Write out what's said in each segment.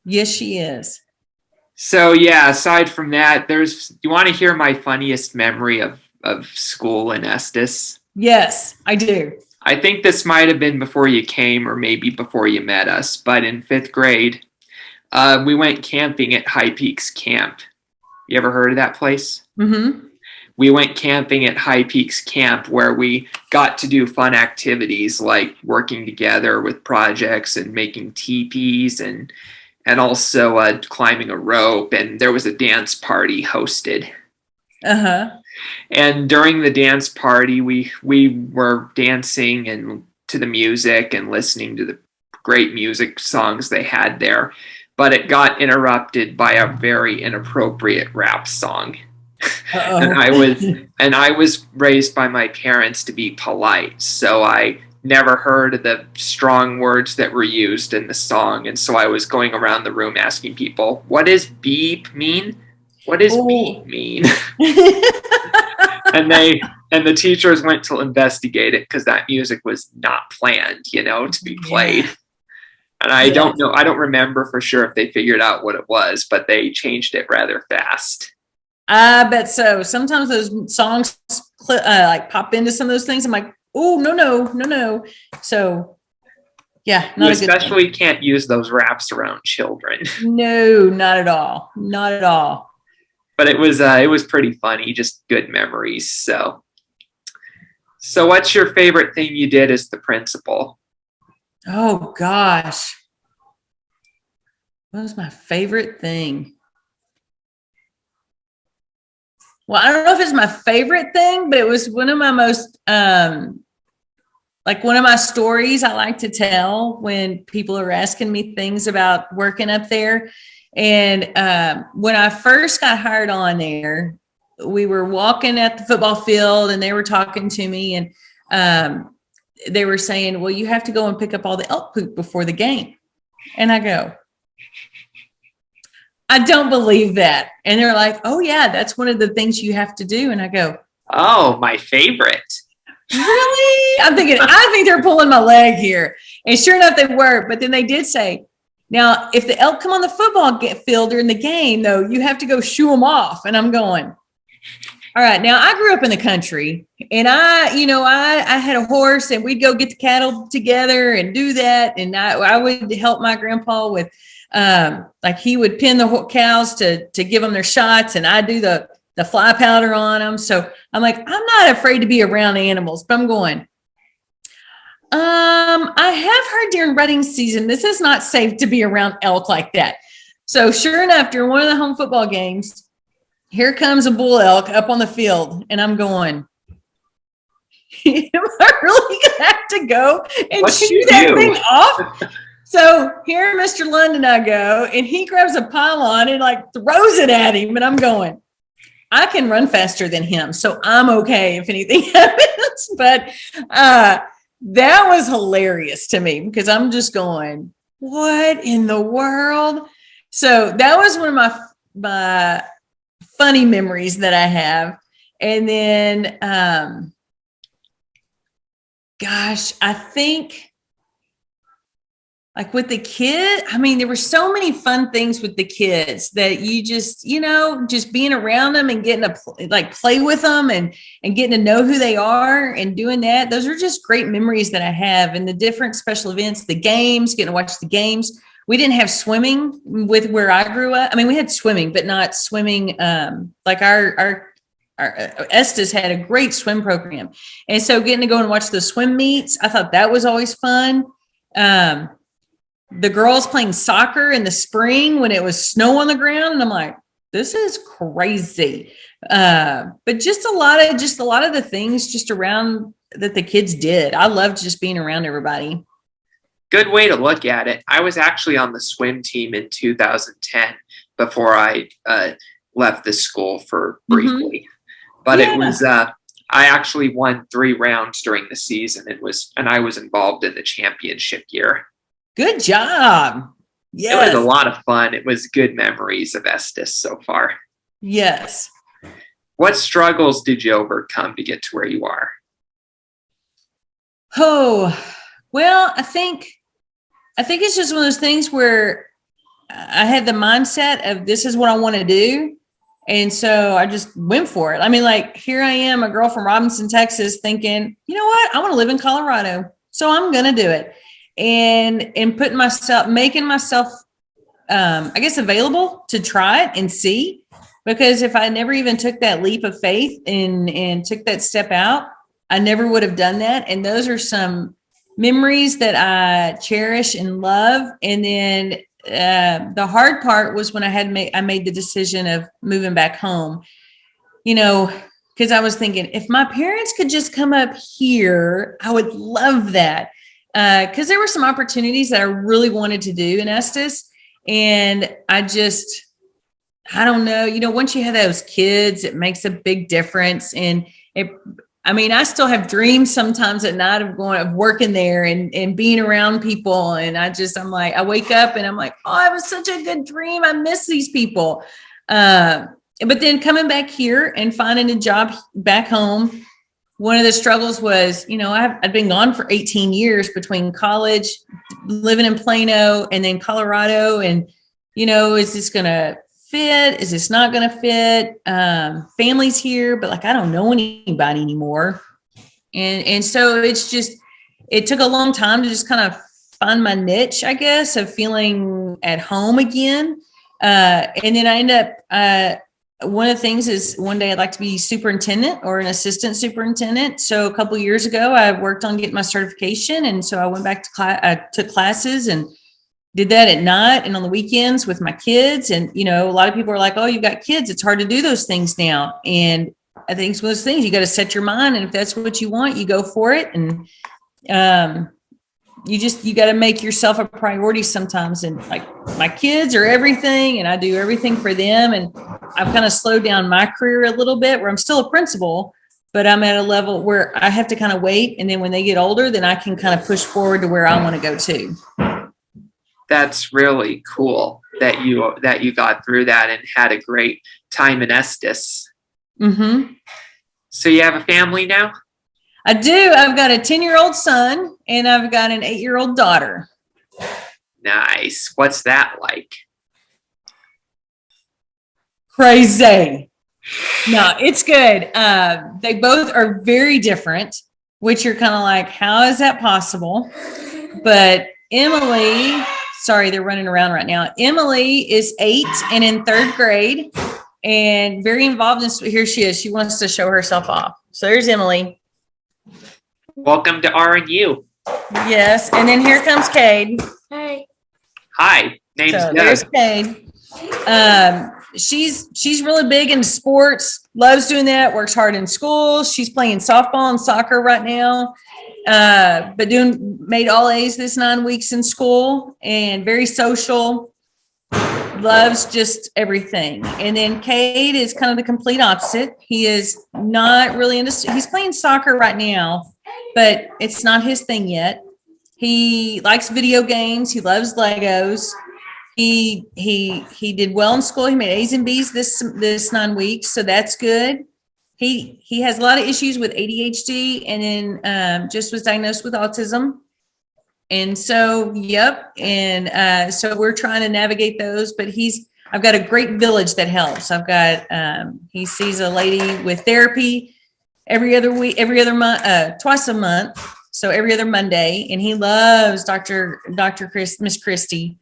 Yes, she is. So yeah, aside from that, you want to hear my funniest memory of school in Estes? Yes, I do. I think this might have been before you came or maybe before you met us, but in fifth grade, we went camping at High Peaks Camp. You ever heard of that place? Mm-hmm. We went camping at High Peaks Camp where we got to do fun activities like working together with projects and making teepees and also climbing a rope. And there was a dance party hosted. Uh-huh. And during the dance party, we were dancing and to the music and listening to the great music songs they had there. But it got interrupted by a very inappropriate rap song. and Uh-oh. I was and I was raised by my parents to be polite, so I never heard the strong words that were used in the song, and so I was going around the room asking people, "What does beep mean? What does beep Oh. mean?" and they and the teachers went to investigate it because that music was not planned, to be played. Yeah. And I Yeah. don't know, I don't remember for sure if they figured out what it was, but they changed it rather fast. I bet so. Sometimes those songs like pop into some of those things. I'm like, oh, no, no, no, no. So, yeah, You not a good thing. especially can't use those raps around children. No, not at all. Not at all. But it was pretty funny, just good memories. So what's your favorite thing you did as the principal? Oh, gosh. What was my favorite thing? Well, I don't know if it's my favorite thing, but it was one of my most like one of my stories I like to tell when people are asking me things about working up there. And when I first got hired on there, we were walking at the football field and they were talking to me and they were saying, well, you have to go and pick up all the elk poop before the game. And I go, I don't believe that. And they're like, oh, yeah, that's one of the things you have to do. And I go, Oh, my favorite. really? I'm thinking, I think they're pulling my leg here. And sure enough, they were. But then they did say, now, if the elk come on the football field during the game, though, you have to go shoo them off. And I'm going, all right. Now, I grew up in the country and I had a horse and we'd go get the cattle together and do that. And I would help my grandpa with like he would pin the cows to give them their shots and I do the fly powder on them. So I'm like, I'm not afraid to be around animals, but I'm going, I have heard during rutting season, this is not safe to be around elk like that. So sure enough, during one of the home football games, here comes a bull elk up on the field and I'm going, am I really going to have to go and shoot that thing off? So here, Mr. London, I go, and he grabs a pylon and like throws it at him. And I'm going, I can run faster than him. So I'm okay if anything happens. But that was hilarious to me because I'm just going, what in the world? So that was one of my funny memories that I have. And then, gosh, I think like with the kid, I mean, there were so many fun things with the kids that you just, just being around them and getting to play with them and getting to know who they are and doing that. Those are just great memories that I have. And the different special events, the games, getting to watch the games. We didn't have swimming with where I grew up. I mean, we had swimming, but not swimming. Like our Estes had a great swim program. And so getting to go and watch the swim meets, I thought that was always fun. The girls playing soccer in the spring when it was snow on the ground. And I'm like, this is crazy. But just a lot of the things just around that the kids did. I loved just being around everybody. Good way to look at it. I was actually on the swim team in 2010 before I left the school for Mhm. briefly. But it Yeah. was I actually won 3 rounds during the season and I was involved in the championship year. Good job. It was a Yes. lot of fun. It was good memories of Estes so far. Yes. What struggles did you overcome to get to where you are? Oh, well, I think it's just one of those things where I had the mindset of this is what I want to do. And so I just went for it. I mean, like, here I am, a girl from Robinson, Texas, thinking, you know what? I want to live in Colorado. So I'm going to do it. And making myself, I guess, available to try it and see. Because if I never even took that leap of faith and took that step out, I never would have done that. And those are some memories that I cherish and love. And then the hard part was when I made the decision of moving back home, because I was thinking if my parents could just come up here, I would love that. Because there were some opportunities that I really wanted to do in Estes. And I don't know, once you have those kids, it makes a big difference. And I still have dreams sometimes at night of working there and being around people. And I'm like, I wake up and I'm like, oh, it was such a good dream. I miss these people. But then coming back here and finding a job back home, one of the struggles was, I've been gone for 18 years between college, living in Plano, and then Colorado. And, is this going to fit? Is this not going to fit? Family's here, but like, I don't know anybody anymore. And so it took a long time to just kind of find my niche, I guess, of feeling at home again. And then I end up, one of the things is one day I'd like to be superintendent or an assistant superintendent. So a couple of years ago, I worked on getting my certification. And so I went back to I took classes and did that at night and on the weekends with my kids. And, a lot of people are like, oh, you've got kids. It's hard to do those things now. And I think it's one of those things you got to set your mind. And if that's what you want, you go for it. And you got to make yourself a priority sometimes. And like my kids are everything and I do everything for them. And I've kind of slowed down my career a little bit where I'm still a principal, but I'm at a level where I have to kind of wait. And then when they get older, then I can kind of push forward to where I want to go to. That's really cool that you got through that and had a great time in Estes. Mm-hmm. So you have a family now? I do. I've got a 10-year-old son and I've got an 8-year-old daughter. Nice. What's that like? Crazy. No, it's good. They both are very different, which you're kind of like, how is that possible? But Emily, sorry, they're running around right now. Emily is 8 and in 3rd grade and very involved in, here she is. She wants to show herself off. So there's Emily. Welcome to RNU. Yes. And then here comes Cade. Hi. Name's So Doug. there's Cade. She's really big into sports, loves doing that, works hard in school. She's playing softball and soccer right now. But made all A's this 9 weeks in school and very social, loves just everything. And then Cade is kind of the complete opposite. He is not really he's playing soccer right now, but it's not his thing yet. He likes video games. He loves Legos. He did well in school. He made A's and B's this 9 weeks. So that's good. He has a lot of issues with ADHD and then just was diagnosed with autism. And so, yep. And so we're trying to navigate those, but I've got a great village that helps. I've got, he sees a lady with therapy every other month, twice a month. So every other Monday, and he loves Miss Christie.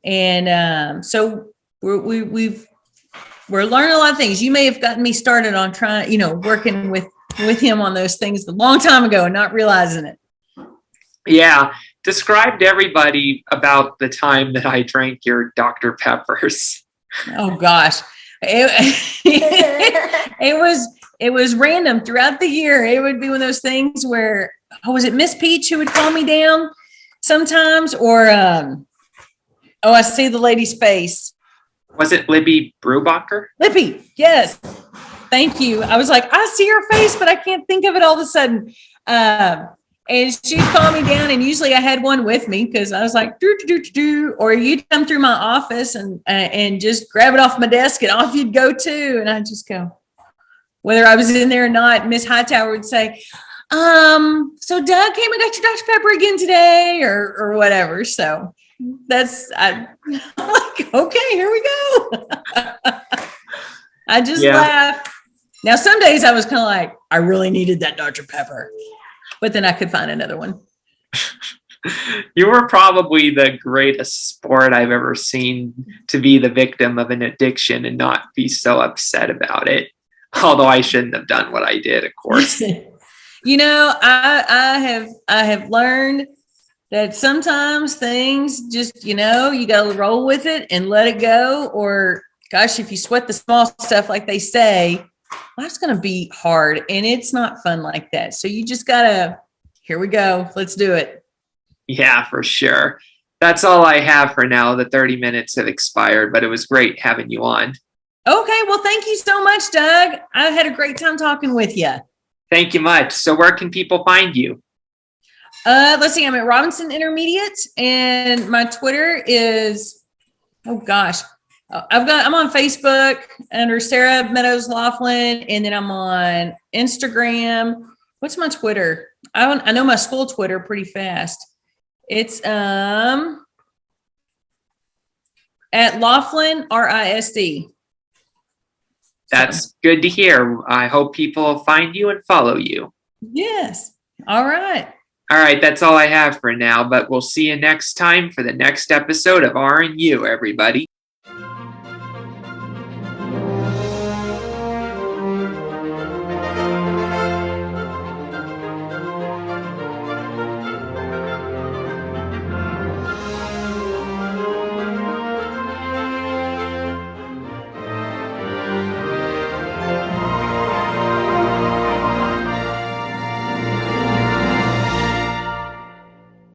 And so we're learning a lot of things. You may have gotten me started on trying, working with him on those things a long time ago and not realizing it. Yeah. Describe to everybody about the time that I drank your Dr. Peppers. Oh gosh. It was random throughout the year. It would be one of those things where, was it Miss Peach who would calm me down sometimes? Or, I see the lady's face. Was it Libby Brubacher? Lippy, yes. Thank you. I was like, I see her face, but I can't think of it all of a sudden. And she'd calm me down, and usually I had one with me because I was like, or you'd come through my office and just grab it off my desk, and off you'd go too. And I'd just go, whether I was in there or not. Miss Hightower would say, so Doug came and got your Dr. Pepper again today, or whatever. So I'm like, okay, here we go. I just laugh. Now, some days I was kind of like, I really needed that Dr. Pepper, but then I could find another one. You were probably the greatest sport I've ever seen to be the victim of an addiction and not be so upset about it. Although I shouldn't have done what I did, of course. You know, I have learned that sometimes things just, you got to roll with it and let it go. Or gosh, if you sweat the small stuff, like they say, life's going to be hard and it's not fun like that. So you just got to, here we go. Let's do it. Yeah, for sure. That's all I have for now. The 30 minutes have expired, but it was great having you on. Okay. Well, thank you so much, Doug. I had a great time talking with you. Thank you much. So where can people find you? Let's see. I'm at Robinson Intermediate, and my Twitter is, oh gosh, I'm on Facebook under Sara Meadows Laughlin, and then I'm on Instagram. What's my Twitter? I know my school Twitter pretty fast. It's at Laughlin RISD. That's good to hear. I hope people will find you and follow you. Yes. All right. All right, that's all I have for now, but we'll see you next time for the next episode of R and U, everybody.